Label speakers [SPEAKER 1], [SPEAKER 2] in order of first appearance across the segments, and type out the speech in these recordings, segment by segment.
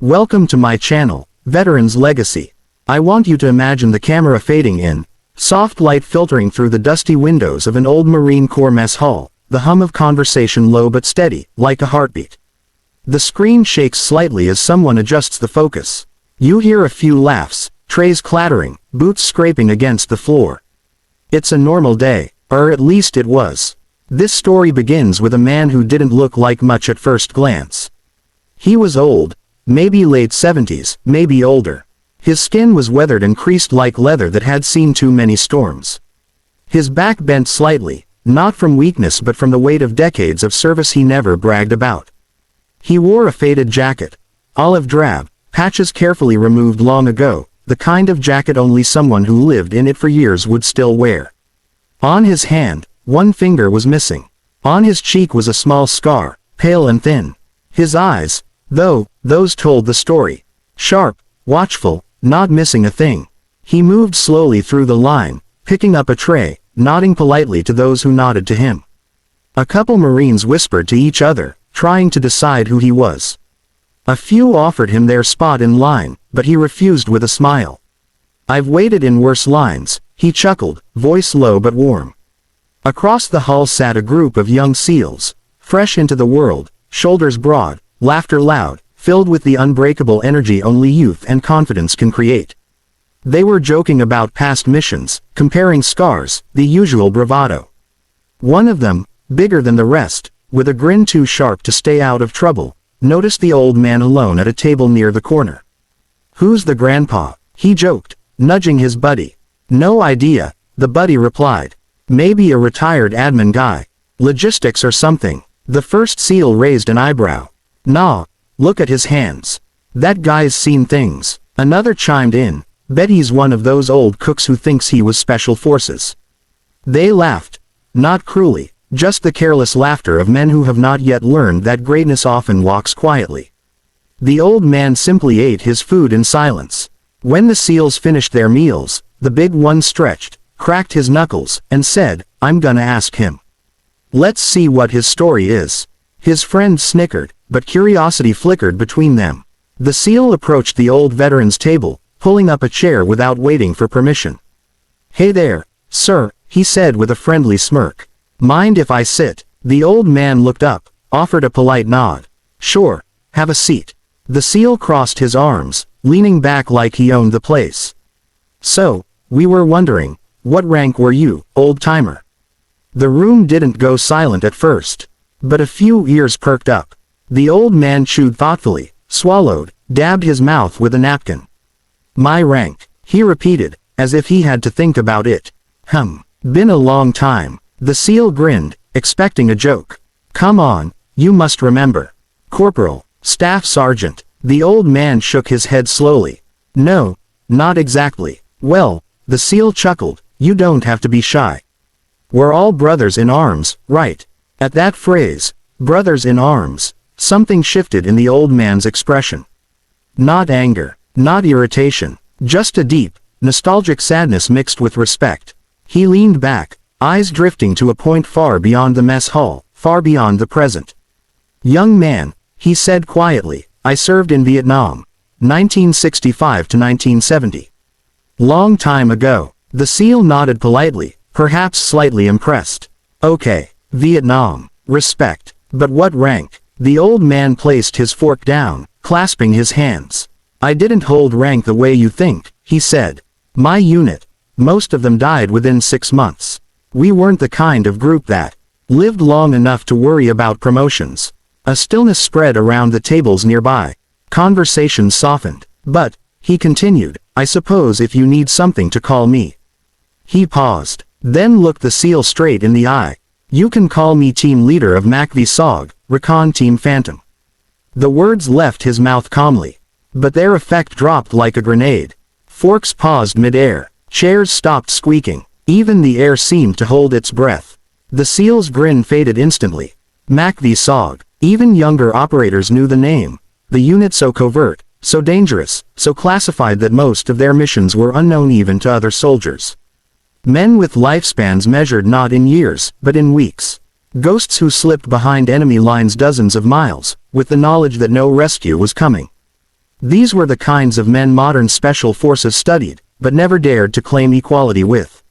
[SPEAKER 1] Welcome to my channel, Veteran's Legacy. I want you to imagine the camera fading in, soft light filtering through the dusty windows of an old Marine Corps mess hall, the hum of conversation low but steady, like a heartbeat. The screen shakes slightly as someone adjusts the focus. You hear a few laughs, trays clattering, boots scraping against the floor. It's a normal day, or at least it was. This story begins with a man who didn't look like much at first glance. He was old, maybe late 70s, maybe older. His skin was weathered and creased like leather that had seen too many storms. His back bent slightly, not from weakness but from the weight of decades of service he never bragged about. He wore a faded jacket, olive drab, patches carefully removed long ago, the kind of jacket only someone who lived in it for years would still wear. On his hand, one finger was missing. On his cheek was a small scar, pale and thin. His eyes, though, those told the story. Sharp, watchful, not missing a thing. He moved slowly through the line, picking up a tray, nodding politely to those who nodded to him. A couple Marines whispered to each other, trying to decide who he was. A few offered him their spot in line, but he refused with a smile. "I've waited in worse lines," he chuckled, voice low but warm. Across the hall sat a group of young SEALs, fresh into the world, shoulders broad, laughter loud, filled with the unbreakable energy only youth and confidence can create. They were joking about past missions, comparing scars, the usual bravado. One of them, bigger than the rest, with a grin too sharp to stay out of trouble, noticed the old man alone at a table near the corner. "Who's the grandpa?" he joked, nudging his buddy. "No idea," the buddy replied. "Maybe a retired admin guy. Logistics or something." The first SEAL raised an eyebrow. "Nah, look at his hands. That guy's seen things." Another chimed in, "Bet he's one of those old cooks who thinks he was special forces." They laughed. Not cruelly, just the careless laughter of men who have not yet learned that greatness often walks quietly. The old man simply ate his food in silence. When the SEALs finished their meals, the big one stretched, cracked his knuckles, and said, "I'm gonna ask him. Let's see what his story is." His friend snickered, but curiosity flickered between them. The SEAL approached the old veteran's table, pulling up a chair without waiting for permission. "Hey there, sir," he said with a friendly smirk. "Mind if I sit?" The old man looked up, offered a polite nod. "Sure, have a seat." The SEAL crossed his arms, leaning back like he owned the place. "So, we were wondering, what rank were you, old-timer?" The room didn't go silent at first, but a few ears perked up. The old man chewed thoughtfully, swallowed, dabbed his mouth with a napkin. "My rank," he repeated, as if he had to think about it. Been a long time." The SEAL grinned, expecting a joke. "Come on, you must remember. Corporal, Staff Sergeant." The old man shook his head slowly. "No, not exactly." "Well," the SEAL chuckled, "you don't have to be shy. We're all brothers in arms, right?" At that phrase, "brothers in arms," something shifted in the old man's expression. Not anger, not irritation, just a deep, nostalgic sadness mixed with respect. He leaned back, eyes drifting to a point far beyond the mess hall, far beyond the present. "Young man," he said quietly, "I served in Vietnam, 1965 to 1970. Long time ago." The SEAL nodded politely, perhaps slightly impressed. "Okay, Vietnam. Respect. But what rank?" The old man placed his fork down, clasping his hands. "I didn't hold rank the way you think," he said. "My unit, most of them died within 6 months. We weren't the kind of group that lived long enough to worry about promotions." A stillness spread around the tables nearby. Conversation softened. "But," he continued, "I suppose if you need something to call me." He paused, then looked the SEAL straight in the eye. "You can call me team leader of MACV-SOG, Recon Team Phantom." The words left his mouth calmly, but their effect dropped like a grenade. Forks paused mid-air. Chairs stopped squeaking. Even the air seemed to hold its breath. The SEAL's grin faded instantly. MACV-SOG. Even younger operators knew the name. The unit so covert, so dangerous, so classified that most of their missions were unknown even to other soldiers. Men with lifespans measured not in years, but in weeks. Ghosts who slipped behind enemy lines dozens of miles, with the knowledge that no rescue was coming. These were the kinds of men modern special forces studied, but never dared to claim equality with.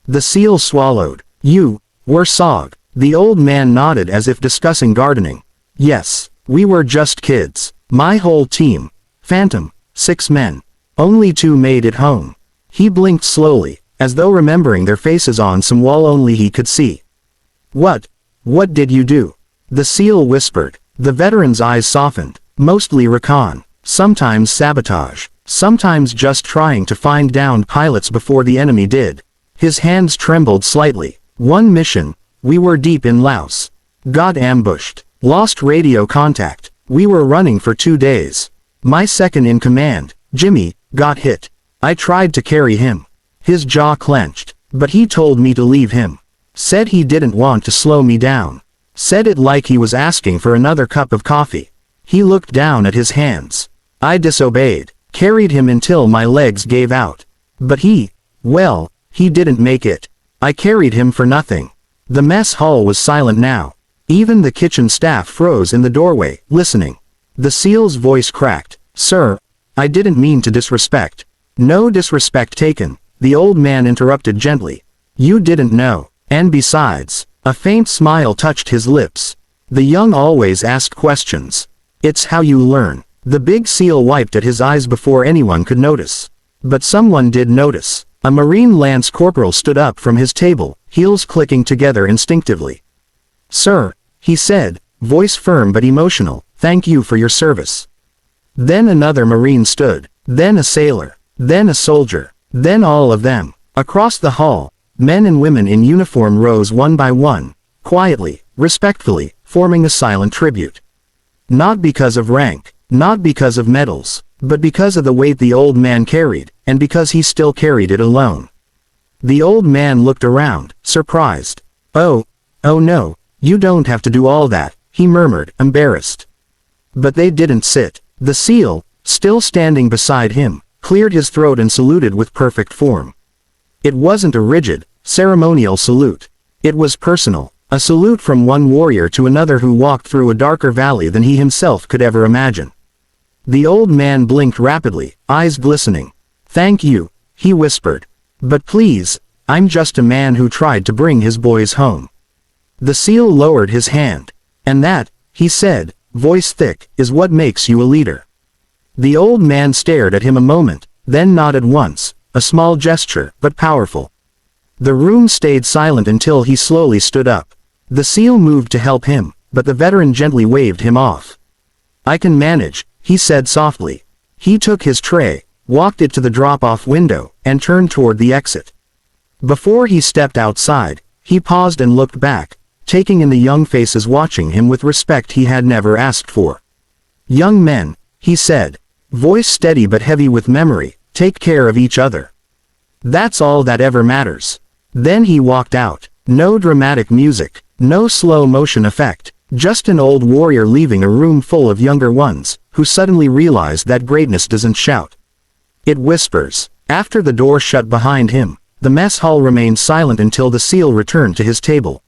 [SPEAKER 1] The SEAL swallowed. You were SOG. The old man nodded as if discussing gardening. Yes, we were just kids. My whole team. Phantom. 6 men. Only 2 made it home. He blinked slowly, as though remembering their faces on some wall only he could see. What did you do? The SEAL whispered. The veteran's eyes softened. Mostly recon. Sometimes sabotage. Sometimes just trying to find downed pilots before the enemy did. His hands trembled slightly. One mission. We were deep in Laos. Got ambushed. Lost radio contact. We were running for 2 days. My second in command, Jimmy, got hit. I tried to carry him. His jaw clenched. But he told me to leave him. Said he didn't want to slow me down. Said it like he was asking for another cup of coffee. He looked down at his hands. I disobeyed. Carried him until my legs gave out. But he didn't make it. I carried him for nothing. The mess hall was silent now. Even the kitchen staff froze in the doorway, listening. The SEAL's voice cracked. Sir, I didn't mean to disrespect. No disrespect taken, the old man interrupted gently. You didn't know. And besides, a faint smile touched his lips. The young always ask questions. It's how you learn. The big SEAL wiped at his eyes before anyone could notice. But someone did notice. A Marine Lance Corporal stood up from his table, heels clicking together instinctively. Sir, he said, voice firm but emotional, thank you for your service. Then another Marine stood, then a sailor, then a soldier, then all of them. Across the hall, men and women in uniform rose one by one, quietly, respectfully, forming a silent tribute. Not because of rank, not because of medals, but because of the weight the old man carried, and because he still carried it alone. The old man looked around, surprised. Oh no, you don't have to do all that, he murmured, embarrassed. But they didn't sit. The SEAL, still standing beside him, cleared his throat and saluted with perfect form. It wasn't a rigid, ceremonial salute. It was personal, a salute from one warrior to another who walked through a darker valley than he himself could ever imagine. The old man blinked rapidly, eyes glistening. Thank you, he whispered. But please, I'm just a man who tried to bring his boys home. The SEAL lowered his hand. And that, he said, voice thick, is what makes you a leader. The old man stared at him a moment, then nodded once, a small gesture, but powerful. The room stayed silent until he slowly stood up. The SEAL moved to help him, but the veteran gently waved him off. I can manage, he said softly. He took his tray, walked it to the drop-off window, and turned toward the exit. Before he stepped outside, he paused and looked back, taking in the young faces watching him with respect he had never asked for. Young men, he said, voice steady but heavy with memory, take care of each other. That's all that ever matters. Then he walked out. No dramatic music, no slow motion effect, just an old warrior leaving a room full of younger ones, who suddenly realized that greatness doesn't shout. It whispers. After the door shut behind him, the mess hall remained silent until the SEAL returned to his table.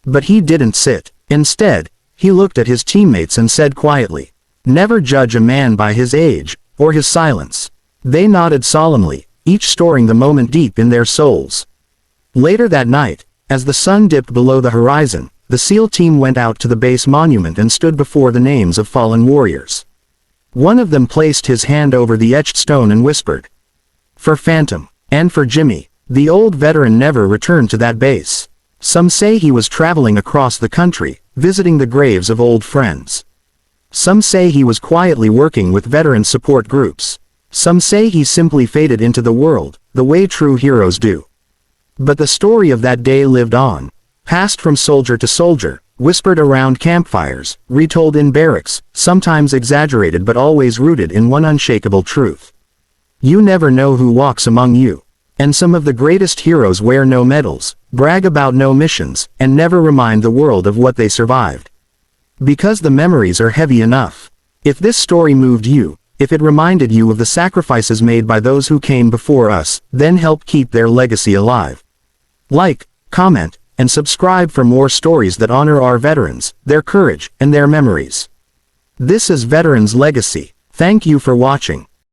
[SPEAKER 1] But he didn't sit. Instead, he looked at his teammates and said quietly, never judge a man by his age, or his silence. They nodded solemnly, each storing the moment deep in their souls. Later that night, as the sun dipped below the horizon, the SEAL team went out to the base monument and stood before the names of fallen warriors. One of them placed his hand over the etched stone and whispered, for Phantom, and for Jimmy. The old veteran never returned to that base. Some say he was traveling across the country, visiting the graves of old friends. Some say he was quietly working with veteran support groups. Some say he simply faded into the world, the way true heroes do. But the story of that day lived on, passed from soldier to soldier, whispered around campfires, retold in barracks, sometimes exaggerated but always rooted in one unshakable truth. You never know who walks among you. And some of the greatest heroes wear no medals, brag about no missions, and never remind the world of what they survived. Because the memories are heavy enough. If this story moved you, if it reminded you of the sacrifices made by those who came before us, then help keep their legacy alive. Like, comment, and subscribe for more stories that honor our veterans, their courage, and their memories. This is Veterans Legacy. Thank you for watching.